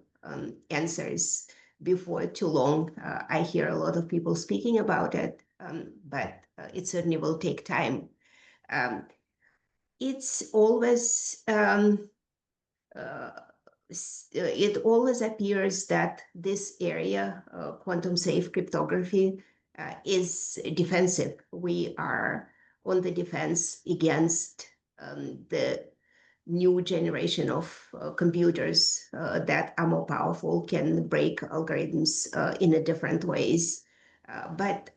answers before too long. I hear a lot of people speaking about it, but it certainly will take time. It's always it always appears that this area, quantum safe cryptography, is defensive. We are on the defense against the new generation of computers that are more powerful, can break algorithms in a different ways. But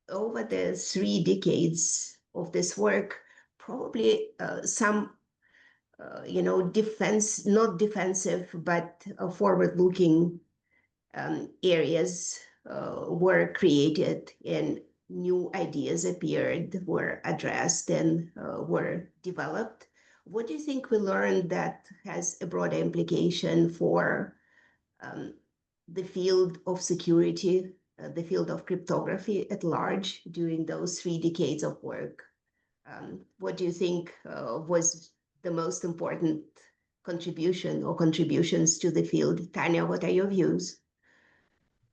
over the 3 decades of this work, probably some defense, not defensive, but forward-looking areas were created, and new ideas appeared, were addressed, and were developed. What do you think we learned that has a broader implication for the field of security, the field of cryptography at large during those 3 decades of work? What do you think was the most important contribution or contributions to the field? Tanja, what are your views?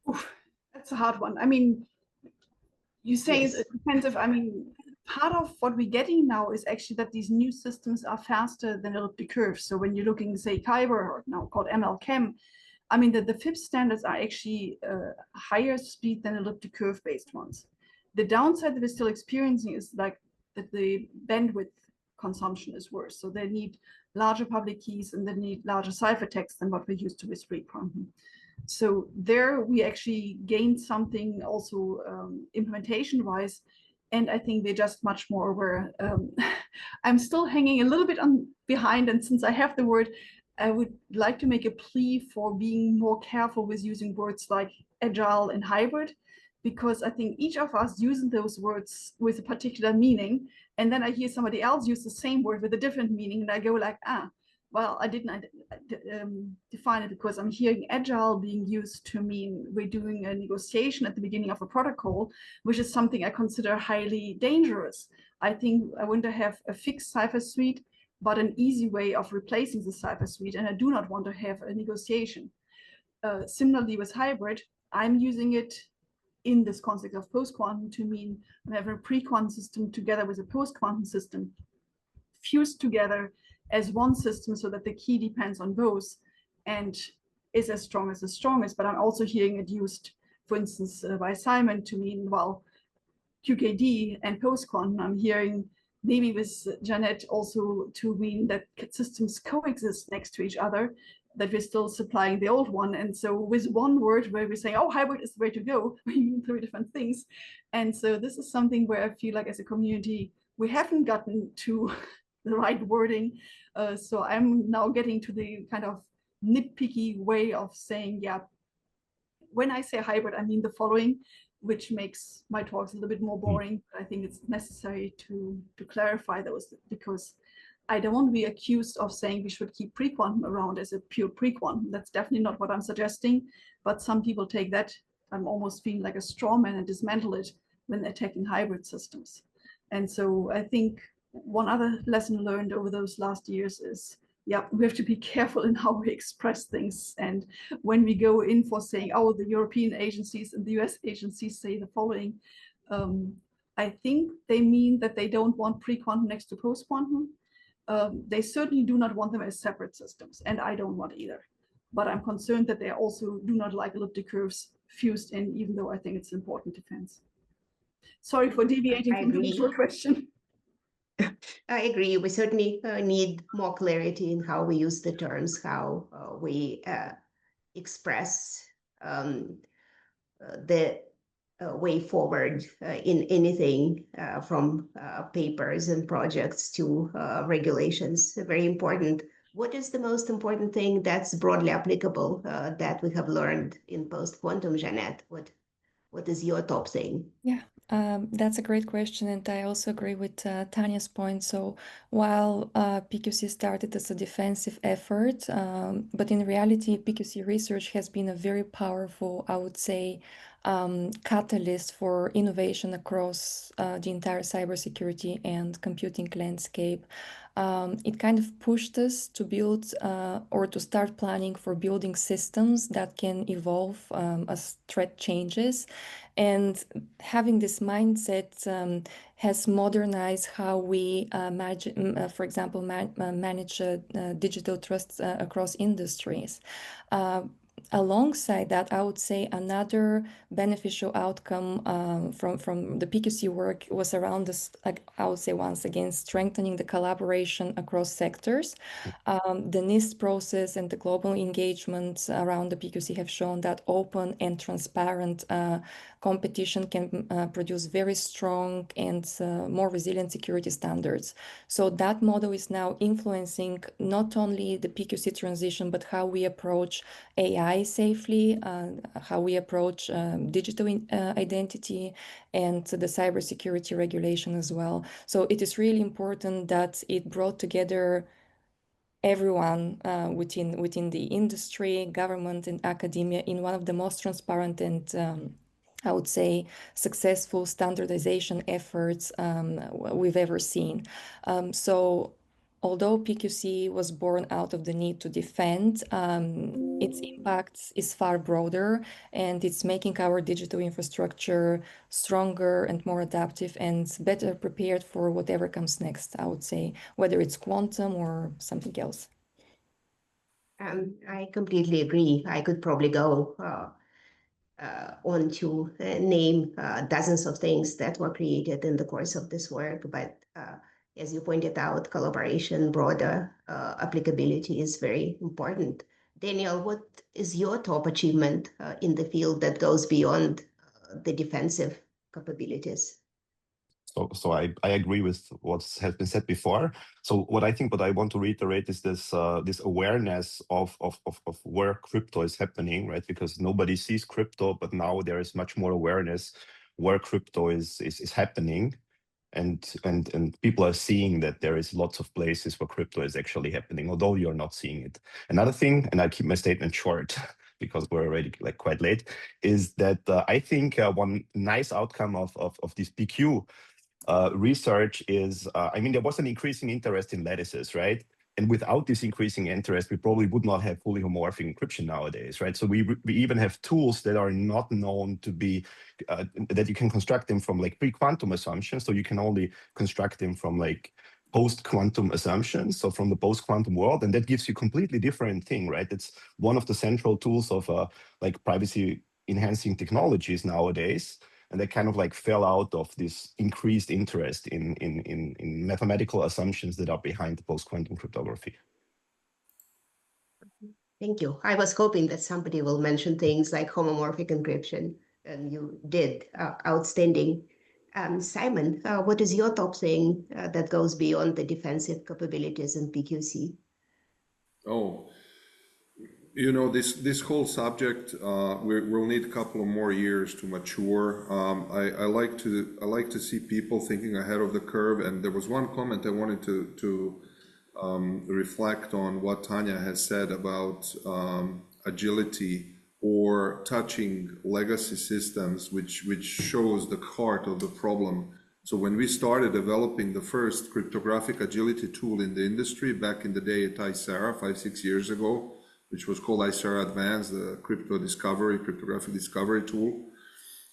Oof, that's a hard one. I mean, you say Yes. it's defensive. I mean, part of what we're getting now is actually that these new systems are faster than elliptic curves. So when you're looking, say, Kyber, or now called ML-Chem, I mean, the FIPS standards are actually higher speed than elliptic curve based ones. The downside that we're still experiencing is like that the bandwidth consumption is worse. So they need larger public keys, and they need larger ciphertext than what we're used to with straight quantum. So there we actually gained something also implementation wise. And I think they're just much more aware. I'm still hanging a little bit behind. And since I have the word, I would like to make a plea for being more careful with using words like agile and hybrid, because I think each of us using those words with a particular meaning, and then I hear somebody else use the same word with a different meaning, and I go like, well, I didn't define it because I'm hearing agile being used to mean we're doing a negotiation at the beginning of a protocol, which is something I consider highly dangerous. I think I want to have a fixed cipher suite, but an easy way of replacing the cipher suite, and I do not want to have a negotiation. Similarly with hybrid, I'm using it in this concept of post-quantum to mean I have a pre-quantum system together with a post-quantum system fused together as one system so that the key depends on both and is as strong as the strongest. But I'm also hearing it used, for instance, by Simon to mean, well, QKD and post-quantum. I'm hearing maybe with Janet also to mean that systems coexist next to each other, that we're still supplying the old one. And so with one word where we're saying, oh, hybrid is the way to go, we mean 3 different things. And so this is something where I feel like as a community, we haven't gotten to the right wording. So I'm now getting to the kind of nitpicky way of saying, yeah, when I say hybrid, I mean the following, which makes my talks a little bit more boring. But I think it's necessary to clarify those, because I don't want to be accused of saying we should keep pre-quantum around as a pure pre-quantum. That's definitely not what I'm suggesting. But some people take that, I'm almost feeling like a straw man, and dismantle it when attacking hybrid systems. And so I think one other lesson learned over those last years is, yeah, we have to be careful in how we express things. And when we go in for saying, oh, the European agencies and the US agencies say the following, I think they mean that they don't want pre-quantum next to post-quantum. They certainly do not want them as separate systems, and I don't want either. But I'm concerned that they also do not like elliptic curves fused in, even though I think it's important defense. Sorry for deviating from the initial question. I agree. We certainly need more clarity in how we use the terms, how we express the way forward in anything from papers and projects to regulations. Very important. What is the most important thing that's broadly applicable that we have learned in post-quantum, Jeanette? What is your top thing? Yeah, that's a great question, and I also agree with Tanya's point. So while PQC started as a defensive effort, but in reality, PQC research has been a very powerful, I would say, catalyst for innovation across the entire cybersecurity and computing landscape. It kind of pushed us to build or to start planning for building systems that can evolve as threat changes. And having this mindset has modernized how we for example, manage digital trust across industries. Alongside that, I would say another beneficial outcome from the PQC work was around this, I would say once again, strengthening the collaboration across sectors. The NIST process and the global engagement around the PQC have shown that open and transparent competition can produce very strong and more resilient security standards. So that model is now influencing not only the PQC transition, but how we approach AI safely, how we approach digital identity and the cybersecurity regulation as well. So it is really important that it brought together everyone within the industry, government, and academia in one of the most transparent and I would say successful standardization efforts we've ever seen. So although PQC was born out of the need to defend, its impact is far broader, and it's making our digital infrastructure stronger and more adaptive and better prepared for whatever comes next, I would say, whether it's quantum or something else. I completely agree. I could probably go on to name dozens of things that were created in the course of this work, but as you pointed out, collaboration, broader applicability is very important. Daniel, what is your top achievement in the field that goes beyond the defensive capabilities? So I agree with what has been said before. So what I want to reiterate is this this awareness of where crypto is happening, right? Because nobody sees crypto, but now there is much more awareness where crypto is happening. And people are seeing that there is lots of places where crypto is actually happening, although you're not seeing it. Another thing, and I keep my statement short because we're already like quite late, is that I think one nice outcome of this PQ research is, I mean, there was an increasing interest in lattices, right? And without this increasing interest, we probably would not have fully homomorphic encryption nowadays, right? So we even have tools that are not known to be, that you can construct them from like pre-quantum assumptions. So you can only construct them from like post-quantum assumptions, so from the post-quantum world, and that gives you completely different thing, right? It's one of the central tools of like privacy enhancing technologies nowadays. And they kind of like fell out of this increased interest in mathematical assumptions that are behind the post-quantum cryptography. Thank you. I was hoping that somebody will mention things like homomorphic encryption, and you did. Outstanding. Simon, what is your top thing that goes beyond the defensive capabilities in PQC? Oh, you know, this whole subject, we'll need a couple of more years to mature. I like to see people thinking ahead of the curve. And there was one comment I wanted to reflect on what Tanja has said about agility or touching legacy systems, which shows the heart of the problem. So when we started developing the first cryptographic agility tool in the industry back in the day at ICERA 5-6 years ago, which was called ICERA Advanced, the cryptographic discovery tool,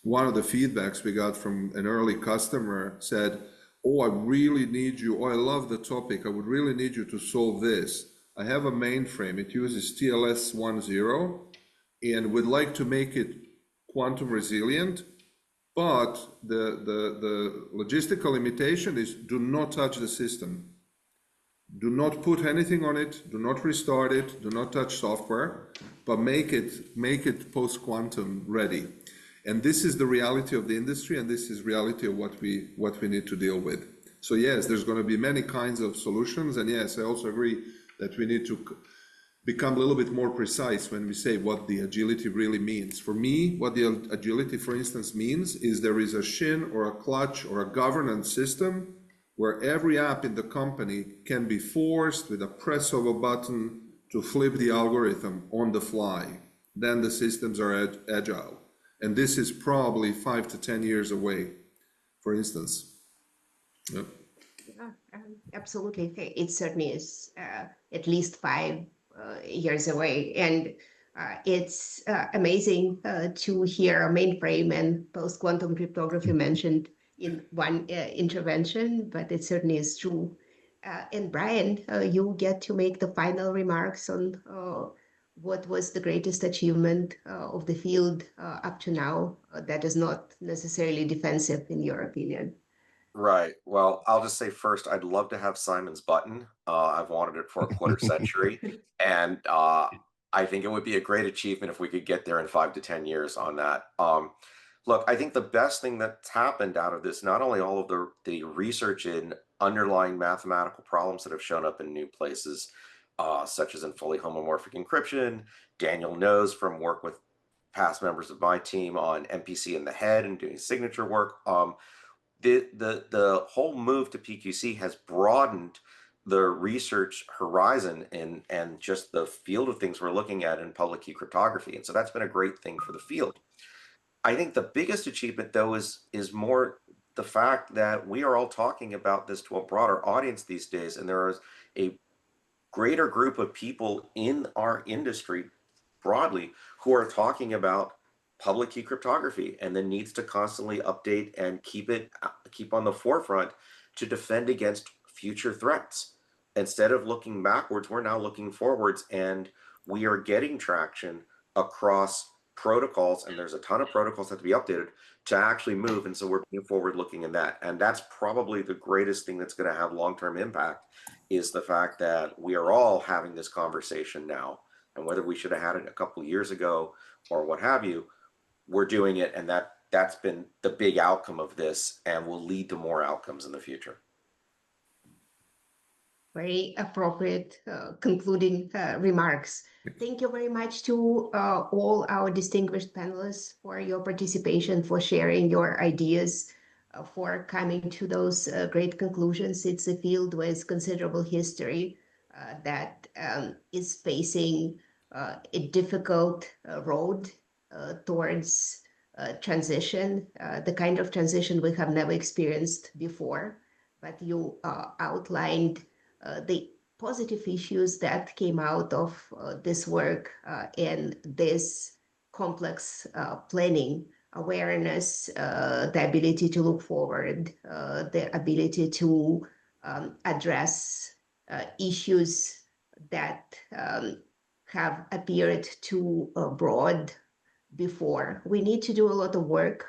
one of the feedbacks we got from an early customer said, "Oh, I really need you. Oh, I love the topic. I would really need you to solve this. I have a mainframe. It uses TLS 1.0 and would like to make it quantum resilient. But the logistical limitation is do not touch the system. Do not put anything on it. Do not restart it. Do not touch software, but make it post-quantum ready." And this is the reality of the industry, and this is reality of what we need to deal with. So yes, there's going to be many kinds of solutions, and yes, I also agree that we need to become a little bit more precise when we say what the agility really means. For me, what the agility, for instance, means is there is a SHIN or a clutch or a governance system where every app in the company can be forced with a press of a button to flip the algorithm on the fly. Then the systems are agile. And this is probably 5 to 10 years away, for instance. Yep. Yeah, absolutely. It certainly is at least 5 years away. And it's amazing to hear a mainframe and post-quantum cryptography mentioned in one intervention, but it certainly is true. And Brian, you get to make the final remarks on what was the greatest achievement of the field up to now that is not necessarily defensive in your opinion? Right. Well, I'll just say first, I'd love to have Simon's button. I've wanted it for a quarter century, and I think it would be a great achievement if we could get there in 5 to 10 years on that. Look, I think the best thing that's happened out of this, not only all of the research in underlying mathematical problems that have shown up in new places, such as in fully homomorphic encryption. Daniel knows from work with past members of my team on MPC in the head and doing signature work. The whole move to PQC has broadened the research horizon and just the field of things we're looking at in public key cryptography. And so that's been a great thing for the field. I think the biggest achievement, though, is more the fact that we are all talking about this to a broader audience these days, and there is a greater group of people in our industry broadly who are talking about public key cryptography and the needs to constantly update and keep on the forefront to defend against future threats. Instead of looking backwards, we're now looking forwards, and we are getting traction across protocols, and there's a ton of protocols that have to be updated to actually move. And so we're being forward looking in that. And that's probably the greatest thing that's going to have long-term impact, is the fact that we are all having this conversation now. And whether we should have had it a couple of years ago or what have you, we're doing it. And that's been the big outcome of this, and will lead to more outcomes in the future. Very appropriate concluding remarks. Thank you very much to all our distinguished panelists for your participation, for sharing your ideas for coming to those great conclusions. It's a field with considerable history that is facing a difficult road towards transition, the kind of transition we have never experienced before. But you outlined the positive issues that came out of this work and this complex planning, awareness, the ability to look forward, the ability to address issues that have appeared too broad before. We need to do a lot of work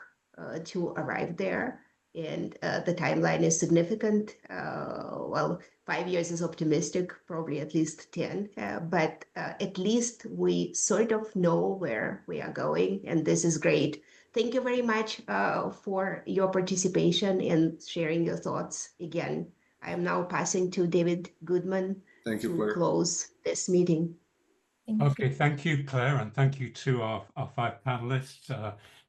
to arrive there, and the timeline is significant. Well, 5 years is optimistic, probably at least 10, but at least we sort of know where we are going, and this is great. Thank you very much for your participation and sharing your thoughts again. I am now passing to David Goodman Thank you, to Claire. close this meeting. Okay, thank you, Claire, and thank you to our 5 panelists,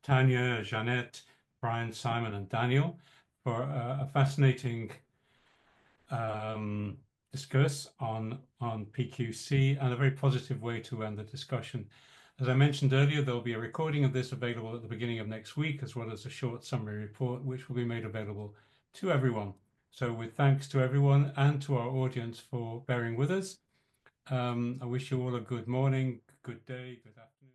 Tanja, Jeanette, Brian, Simon, and Daniel, for a fascinating discourse on PQC and a very positive way to end the discussion. As I mentioned earlier, there'll be a recording of this available at the beginning of next week, as well as a short summary report, which will be made available to everyone. So with thanks to everyone and to our audience for bearing with us, I wish you all a good morning, good day, good afternoon.